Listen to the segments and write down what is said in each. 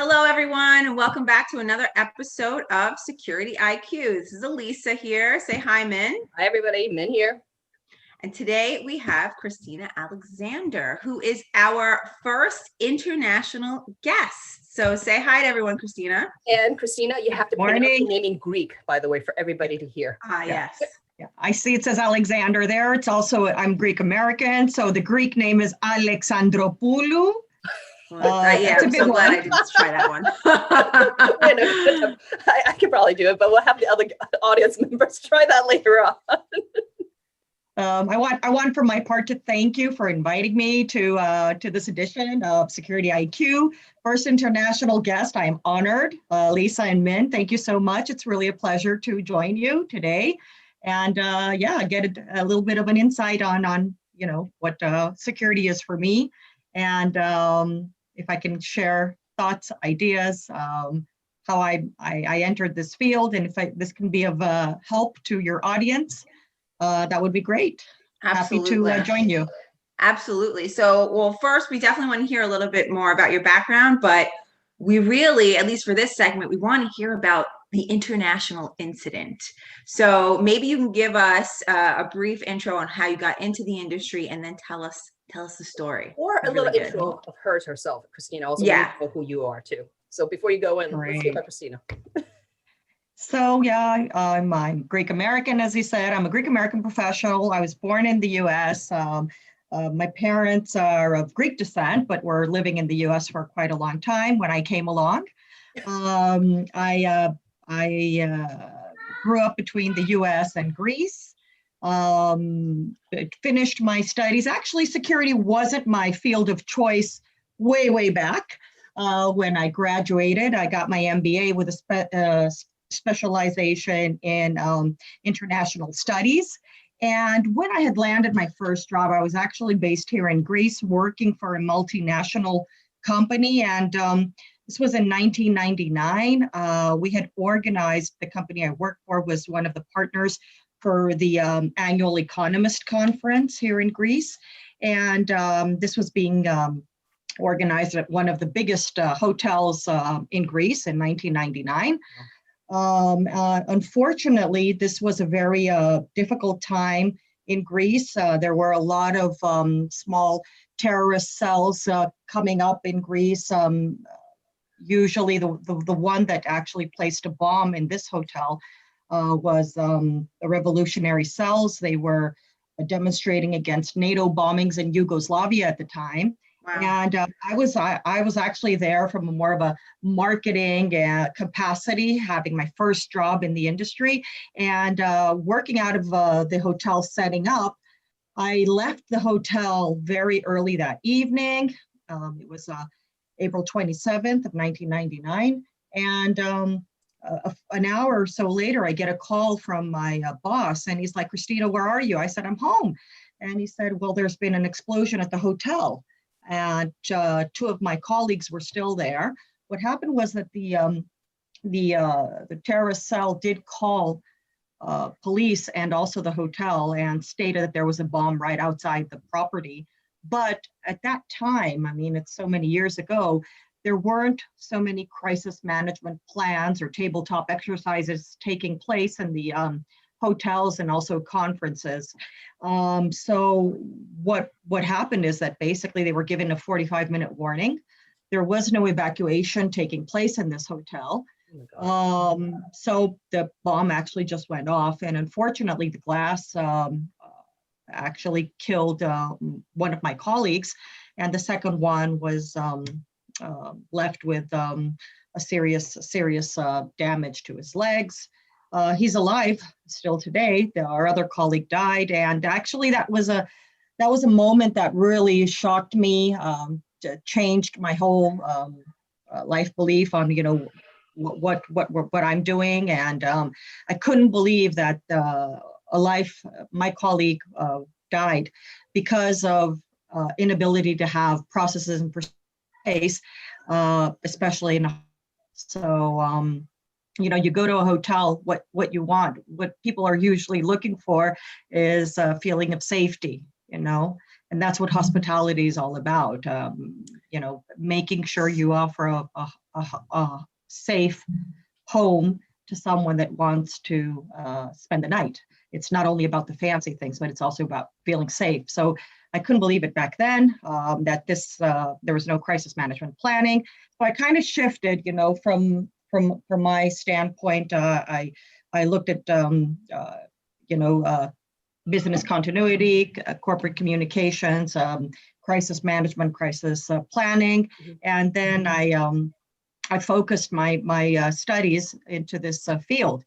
Hello, everyone, and welcome back to another episode of Security IQ. This is Elisa here. Say hi, Min. Hi, everybody. Min here. And today we have Christina Alexander, who is our first international guest. So say hi to everyone, Christina. And Christina, you have to pronounce your name in Greek, by the way, for everybody to hear. Yes. Yeah, I see it says Alexander there. It's also, I'm Greek American, so the Greek name is Alexandropoulou. I'm so glad I didn't try that one. I could probably do it, but we'll have the other audience members try that later on. I want for my part to thank you for inviting me to this edition of Security IQ. First international guest. I am honored. Lisa and Min, thank you so much. It's really a pleasure to join you today, and get a little bit of an insight on what security is for me, and if I can share thoughts, ideas, how I entered this field, and if this can be of help to your audience, that would be great. Absolutely. Happy to join you. Absolutely. So, well, first, we definitely want to hear a little bit more about your background, but we really, at least for this segment, we want to hear about the international incident. So maybe you can give us a brief intro on how you got into the industry, and then tell us the story. Or a little intro of herself, Christina, also know who you are too. So before you go in, let's hear about Christina. So I'm Greek American, as you said. I'm a Greek American professional. I was born in the U.S. My parents are of Greek descent, but were living in the U.S. for quite a long time when I came along. I grew up between the U.S. and Greece. Finished my studies. Actually, security wasn't my field of choice way back. When I graduated, I got my MBA with a specialization in international studies. And when I had landed my first job, I was actually based here in Greece, working for a multinational company. And this was in 1999. We had organized, the company I worked for was one of the partners for the annual Economist Conference here in Greece. And this was being organized at one of the biggest hotels in Greece in 1999. Unfortunately, this was a very difficult time in Greece. There were a lot of small terrorist cells coming up in Greece. Usually the one that actually placed a bomb in this hotel was the revolutionary cells. They were demonstrating against NATO bombings in Yugoslavia at the time. Wow. And I was actually there from more of a marketing capacity, having my first job in the industry, and working out of the hotel setting up. I left the hotel very early that evening. It was April 27th of 1999. And an hour or so later, I get a call from my boss, and he's like, "Christina, where are you?" I said, "I'm home." And he said, "Well, there's been an explosion at the hotel." And two of my colleagues were still there. What happened was that the terrorist cell did call police and also the hotel, and stated that there was a bomb right outside the property. But at that time, I mean, it's so many years ago, there weren't so many crisis management plans or tabletop exercises taking place in the hotels and also conferences. So what happened is that basically they were given a 45-minute warning. There was no evacuation taking place in this hotel. So the bomb actually just went off, and unfortunately the glass actually killed one of my colleagues, and the second one was left with a serious damage to his legs. He's alive still today. Our other colleague died, and actually that was a moment that really shocked me, changed my whole life belief on what I'm doing, and I couldn't believe that my colleague died because of inability to have processes in place, especially in you go to a hotel, what you want, what people are usually looking for is a feeling of safety, and that's what hospitality is all about. Making sure you offer a a safe home to someone that wants to spend the night. It's not only about the fancy things, but it's also about feeling safe. So I couldn't believe it back then that there was no crisis management planning. So I kind of shifted, from my standpoint. I looked at business continuity, corporate communications, crisis management, crisis planning, and then I focused my studies into this field.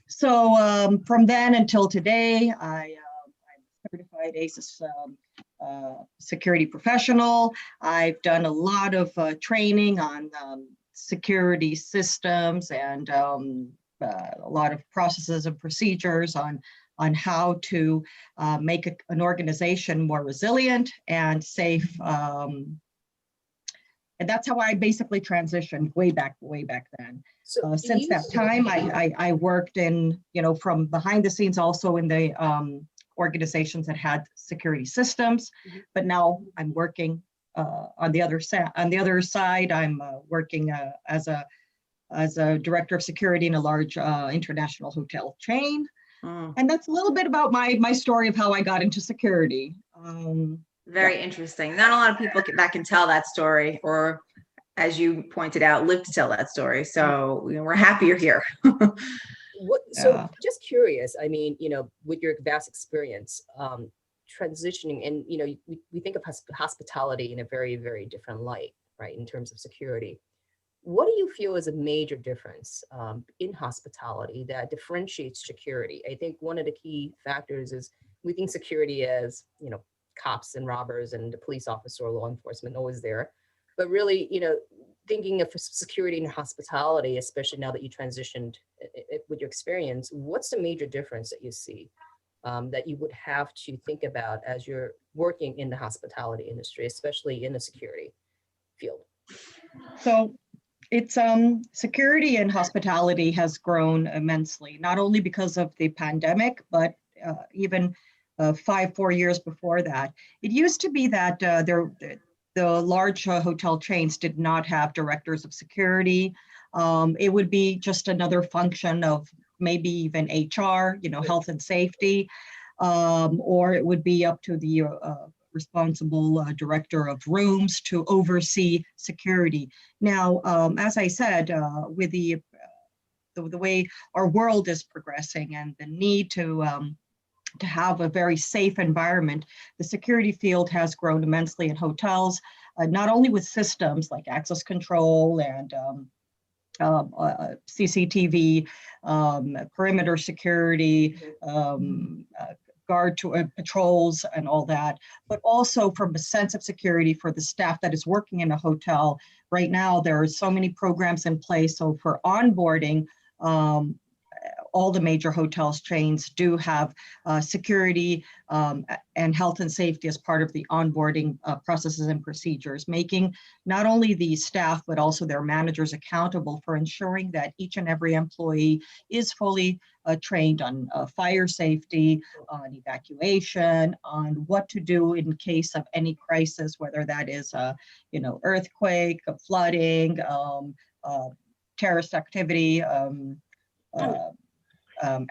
So from then until today, I'm a certified ACES security professional. I've done a lot of training on security systems and a lot of processes and procedures on how to make an organization more resilient and safe. And that's how I basically transitioned way back then. So Since that time, I worked in, from behind the scenes, also in the organizations that had security systems. But now I'm working on the other side. On the other side, I'm working as a director of security in a large international hotel chain. And that's a little bit about my story of how I got into security. Very interesting. Not a lot of people that can tell that story, or as you pointed out, live to tell that story. So we're happy you're here. So just curious, I mean, with your vast experience, transitioning, and we think of hospitality in a very, very different light, right, in terms of security. What do you feel is a major difference in hospitality that differentiates security? I think one of the key factors is we think security as, cops and robbers and the police officer or law enforcement always there. But really, thinking of security and hospitality, especially now that you transitioned with your experience, what's the major difference that you see that you would have to think about as you're working in the hospitality industry, especially in the security field? So it's security and hospitality has grown immensely, not only because of the pandemic, but even 4 years before that. It used to be that the large hotel chains did not have directors of security. It would be just another function of maybe even HR, health and safety, or it would be up to the responsible director of rooms to oversee security. Now, as I said, with the way our world is progressing and the need to have a very safe environment, the security field has grown immensely in hotels, not only with systems like access control and CCTV, perimeter security, guard to patrols and all that, but also from a sense of security for the staff that is working in a hotel. Right now, there are so many programs in place. So for onboarding, all the major hotels chains do have security and health and safety as part of the onboarding processes and procedures, making not only the staff, but also their managers accountable for ensuring that each and every employee is fully trained on fire safety, on evacuation, on what to do in case of any crisis, whether that is earthquake, flooding, terrorist activity,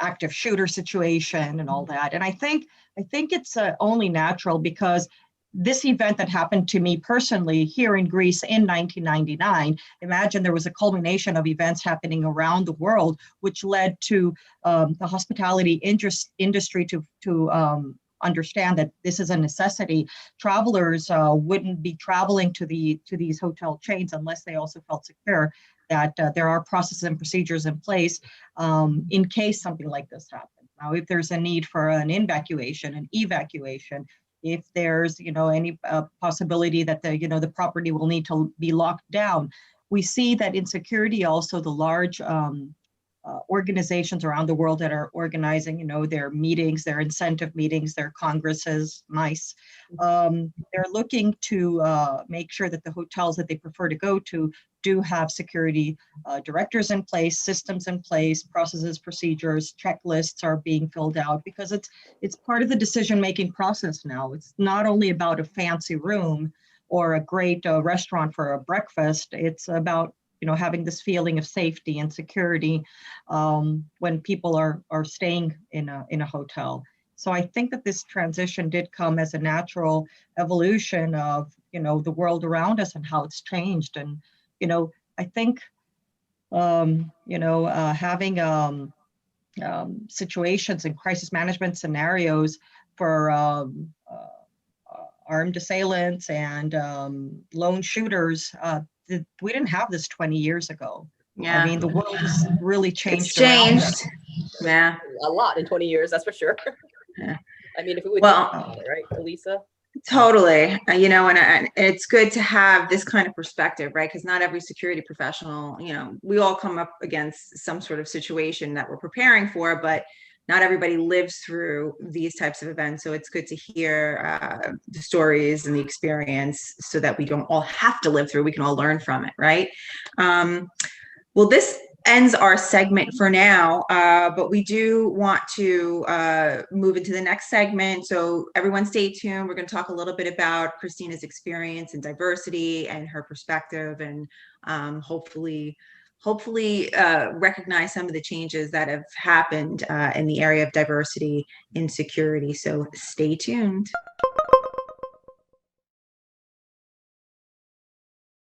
active shooter situation and all that. And I think it's only natural, because this event that happened to me personally here in Greece in 1999, imagine there was a culmination of events happening around the world, which led to the hospitality industry to understand that this is a necessity. Travelers wouldn't be traveling to these hotel chains unless they also felt secure that there are processes and procedures in place in case something like this happens. Now, if there's a need for an evacuation, if there's any possibility that the property will need to be locked down, we see that in security also the large organizations around the world that are organizing, their meetings, their incentive meetings, their congresses, MICE, they're looking to make sure that the hotels that they prefer to go to do have security directors in place, systems in place, processes, procedures, checklists are being filled out, because it's part of the decision-making process now. It's not only about a fancy room or a great restaurant for a breakfast. It's about having this feeling of safety and security when people are staying in a hotel. So I think that this transition did come as a natural evolution of, the world around us and how it's changed. And, I think, having situations and crisis management scenarios for armed assailants and lone shooters, we didn't have this 20 years ago. Yeah. I mean, the world has really changed. It's changed. Yeah. A lot in 20 years, that's for sure. Yeah. I mean, if it would, Well, right, Elisa? totally. And it's good to have this kind of perspective, right? Because not every security professional, we all come up against some sort of situation that we're preparing for, but not everybody lives through these types of events. So it's good to hear the stories and the experience so that we don't all have to live through, we can all learn from it, right? Well, this ends our segment for now, but we do want to move into the next segment. So everyone stay tuned. We're going to talk a little bit about Christina's experience in diversity and her perspective, and hopefully recognize some of the changes that have happened in the area of diversity in security. So stay tuned.